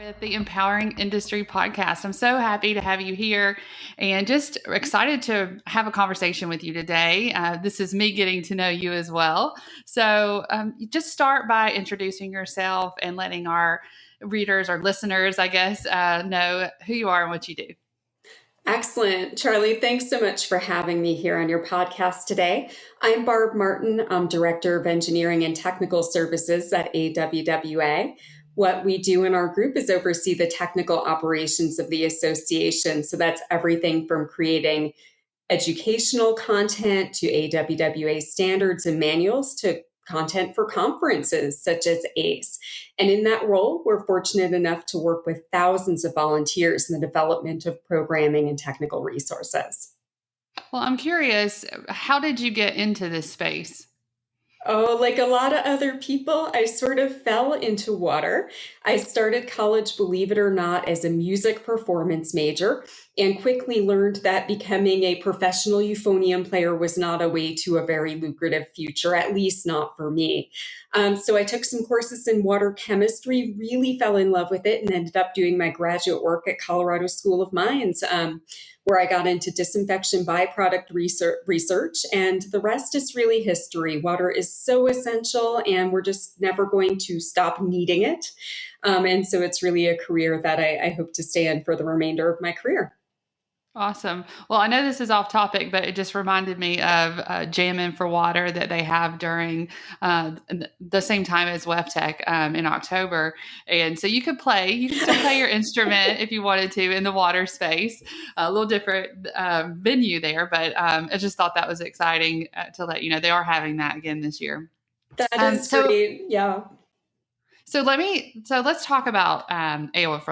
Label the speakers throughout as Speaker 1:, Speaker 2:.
Speaker 1: with the Empowering Industry podcast. I'm so happy to have you here and just excited to have a conversation with you today. This is me getting to know you as well. So just start by introducing yourself and letting our readers or listeners, I guess, know who you are and what you do.
Speaker 2: Excellent. Charli, thanks so much for having me here on your podcast today. I'm Barb Martin. I'm Director of Engineering and Technical Services at AWWA. What we do in our group is oversee the technical operations of the association. So that's everything from creating educational content to AWWA standards and manuals to content for conferences such as ACE. And in that role, we're fortunate enough to work with thousands of volunteers in the development of programming and technical resources.
Speaker 1: Well, I'm curious, how did you get into this space?
Speaker 2: Oh, like a lot of other people, I sort of fell into water. I started college, believe it or not, as a music performance major and quickly learned that becoming a professional euphonium player was not a way to a very lucrative future, at least not for me. So I took some courses in water chemistry, really fell in love with it, and ended up doing my graduate work at Colorado School of Mines. Where I got into disinfection byproduct research, and the rest is really history. Water is so essential, and we're just never going to stop needing it. And so it's really a career that I hope to stay in for the remainder of my career.
Speaker 1: Awesome. Well, I know this is off topic, but it just reminded me of Jammin' for Water that they have during the same time as WEFTEC in October. And so you could still play your instrument if you wanted to in the water space, a little different venue there. But I just thought that was exciting to let you know they are having that again this year.
Speaker 2: That is great. Yeah.
Speaker 1: So let's talk about AOA for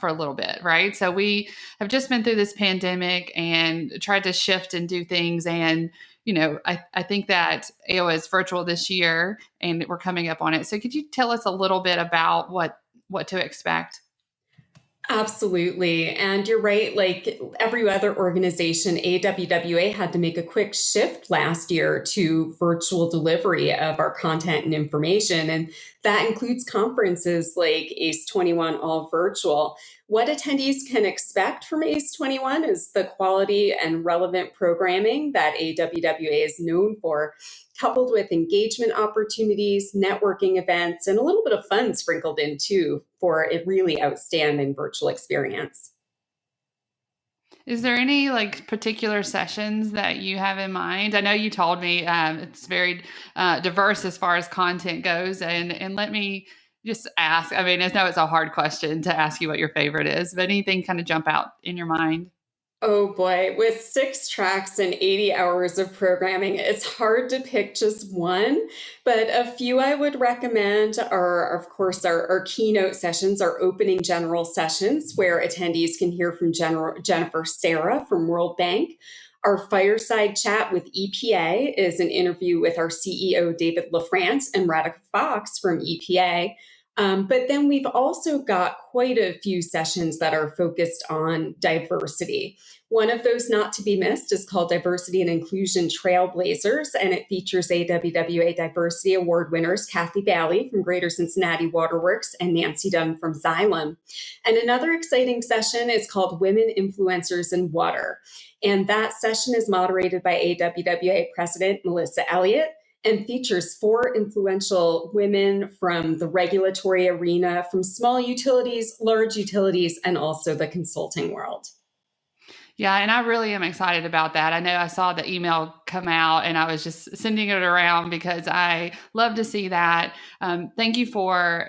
Speaker 1: a little bit, right? So we have just been through this pandemic and tried to shift and do things. And, I think that AOA is virtual this year and we're coming up on it. So could you tell us a little bit about what to expect?
Speaker 2: Absolutely. And you're right. Like every other organization, AWWA had to make a quick shift last year to virtual delivery of our content and information. And that includes conferences like ACE21 All Virtual. What attendees can expect from ACE21 is the quality and relevant programming that AWWA is known for, coupled with engagement opportunities, networking events, and a little bit of fun sprinkled in too for a really outstanding virtual experience.
Speaker 1: Is there any particular sessions that you have in mind? I know you told me it's very diverse as far as content goes, and let me just ask. I mean, I know it's a hard question to ask you what your favorite is, but anything kind of jump out in your mind?
Speaker 2: Oh boy, with 6 tracks and 80 hours of programming, it's hard to pick just one, but a few I would recommend are, of course, our keynote sessions, our opening general sessions, where attendees can hear from Jennifer Sarah from World Bank. Our fireside chat with EPA is an interview with our CEO, David LaFrance, and Radhika Fox from EPA. But then we've also got quite a few sessions that are focused on diversity. One of those not to be missed is called Diversity and Inclusion Trailblazers, and it features AWWA Diversity Award winners Kathy Bailey from Greater Cincinnati Waterworks and Nancy Dunn from Xylem. And another exciting session is called Women Influencers in Water. And that session is moderated by AWWA President Melissa Elliott and features 4 influential women from the regulatory arena, from small utilities, large utilities, and also the consulting world.
Speaker 1: Yeah, and I really am excited about that. I know I saw the email come out and I was just sending it around because I love to see that. Thank you for,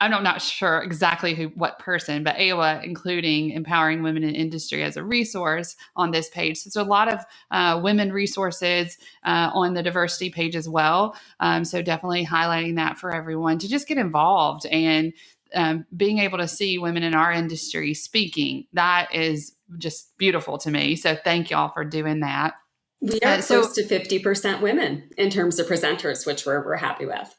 Speaker 1: I'm not sure exactly what person, but AOA, including empowering women in industry as a resource on this page. So there's a lot of women resources on the diversity page as well. So definitely highlighting that for everyone to just get involved and being able to see women in our industry speaking. That is just beautiful to me. So thank y'all for doing that.
Speaker 2: We are close to 50% women in terms of presenters, which we're happy with.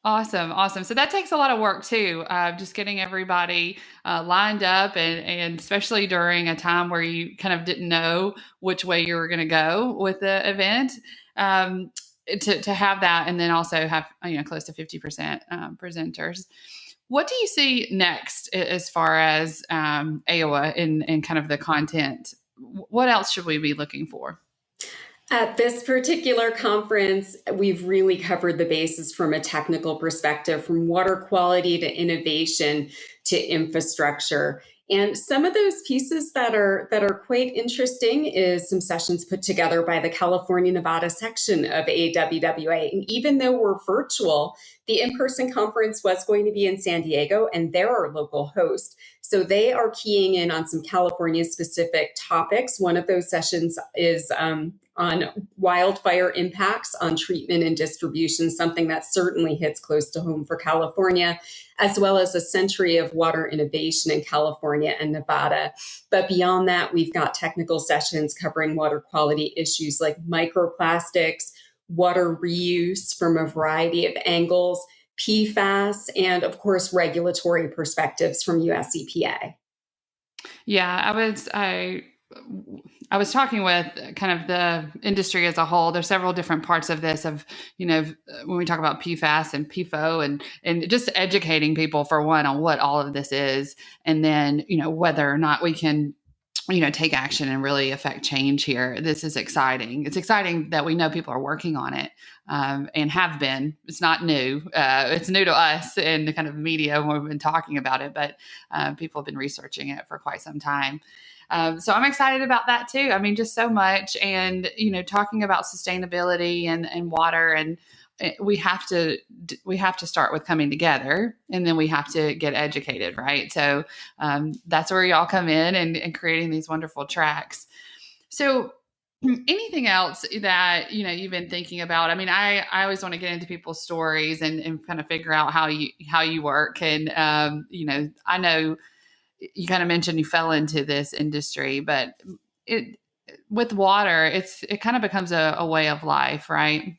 Speaker 1: Awesome. So that takes a lot of work too, just getting everybody lined up and especially during a time where you kind of didn't know which way you were going to go with the event. To have that and then also have close to 50% presenters. What do you see next as far as AOA and kind of the content? What else should we be looking for?
Speaker 2: At this particular conference, we've really covered the bases from a technical perspective, from water quality to innovation to infrastructure. And some of those pieces that are quite interesting is some sessions put together by the California Nevada section of AWWA. And even though we're virtual, the in-person conference was going to be in San Diego, and they're our local host. So they are keying in on some California specific topics. One of those sessions is on wildfire impacts on treatment and distribution, something that certainly hits close to home for California, as well as a century of water innovation in California and Nevada. But beyond that, we've got technical sessions covering water quality issues like microplastics, water reuse from a variety of angles, PFAS, and of course, regulatory perspectives from US EPA.
Speaker 1: Yeah, I was talking with kind of the industry as a whole. There's several different parts of this when we talk about PFAS and PFO and just educating people for one on what all of this is. And then, whether or not we can, take action and really affect change here. This is exciting. It's exciting that we know people are working on it and have been. It's not new. It's new to us in the kind of media when we've been talking about it, but people have been researching it for quite some time. So I'm excited about that too. I mean, just so much. And, talking about sustainability and water, and we have to start with coming together, and then we have to get educated. Right. So that's where y'all come in and creating these wonderful tracks. So anything else that, you've been thinking about? I mean, I always want to get into people's stories and kind of figure out how you work. And, I know you kind of mentioned you fell into this industry, but with water, it kind of becomes a way of life, right?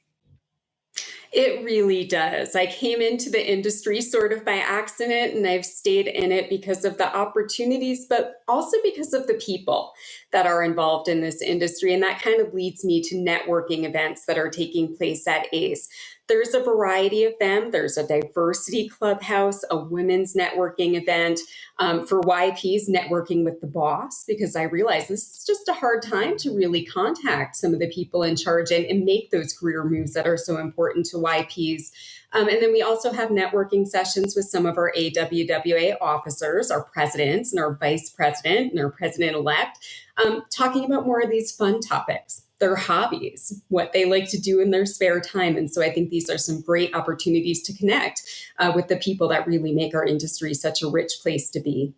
Speaker 2: It really does. I came into the industry sort of by accident, and I've stayed in it because of the opportunities, but also because of the people that are involved in this industry. And that kind of leads me to networking events that are taking place at ACE. There's a variety of them. There's a diversity clubhouse, a women's networking event, for YPs, networking with the boss, because I realize this is just a hard time to really contact some of the people in charge and make those career moves that are so important to YPs. And then we also have networking sessions with some of our AWWA officers, our presidents and our vice president and our president-elect, talking about more of these fun topics, their hobbies, what they like to do in their spare time. And so I think these are some great opportunities to connect with the people that really make our industry such a rich place to be.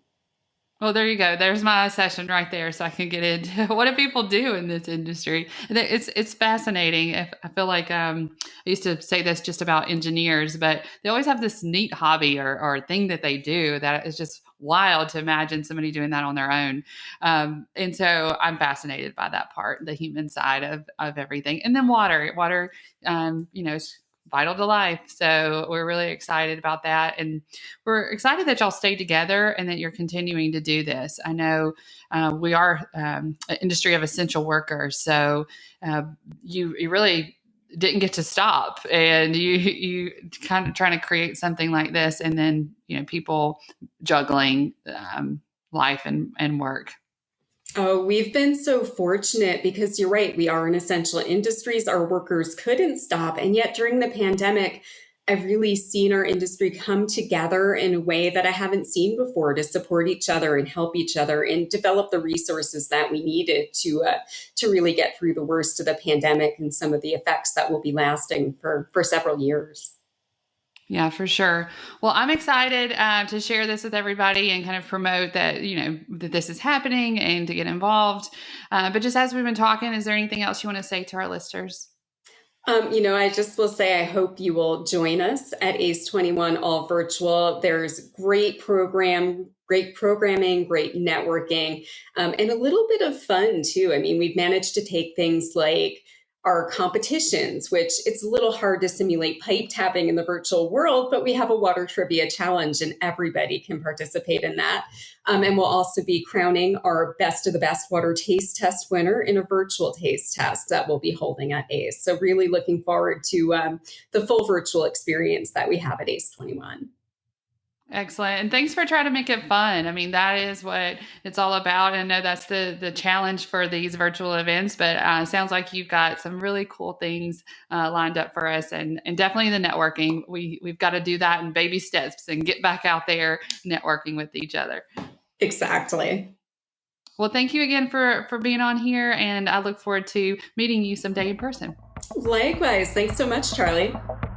Speaker 1: Well, there you go. There's my session right there, so I can get into what do people do in this industry. And it's fascinating. I feel like I used to say this just about engineers, but they always have this neat hobby or thing that they do that is just wild to imagine somebody doing that on their own. And so I'm fascinated by that part, the human side of everything. And then water, is vital to life. So we're really excited about that. And we're excited that y'all stayed together and that you're continuing to do this. I know we are an industry of essential workers. So you really didn't get to stop, and you kind of trying to create something like this, and then, people juggling life and work.
Speaker 2: Oh, we've been so fortunate because you're right. We are in essential industries. Our workers couldn't stop. And yet during the pandemic, I've really seen our industry come together in a way that I haven't seen before to support each other and help each other and develop the resources that we needed to really get through the worst of the pandemic and some of the effects that will be lasting for several years.
Speaker 1: Yeah, for sure. Well, I'm excited to share this with everybody and kind of promote that, that this is happening and to get involved. But just as we've been talking, is there anything else you want to say to our listeners?
Speaker 2: I just will say I hope you will join us at ACE21 All Virtual. There's great programming, great networking, and a little bit of fun too. I mean, we've managed to take things like our competitions, which it's a little hard to simulate pipe tapping in the virtual world, but we have a water trivia challenge and everybody can participate in that. And we'll also be crowning our best of the best water taste test winner in a virtual taste test that we'll be holding at ACE. So really looking forward to the full virtual experience that we have at ACE21.
Speaker 1: Excellent. And thanks for trying to make it fun. I mean, that is what it's all about. I know that's the challenge for these virtual events, but sounds like you've got some really cool things lined up for us, and definitely the networking. We've got to do that in baby steps and get back out there networking with each other.
Speaker 2: Exactly.
Speaker 1: Well, thank you again for being on here, and I look forward to meeting you someday in person.
Speaker 2: Likewise. Thanks so much, Charli.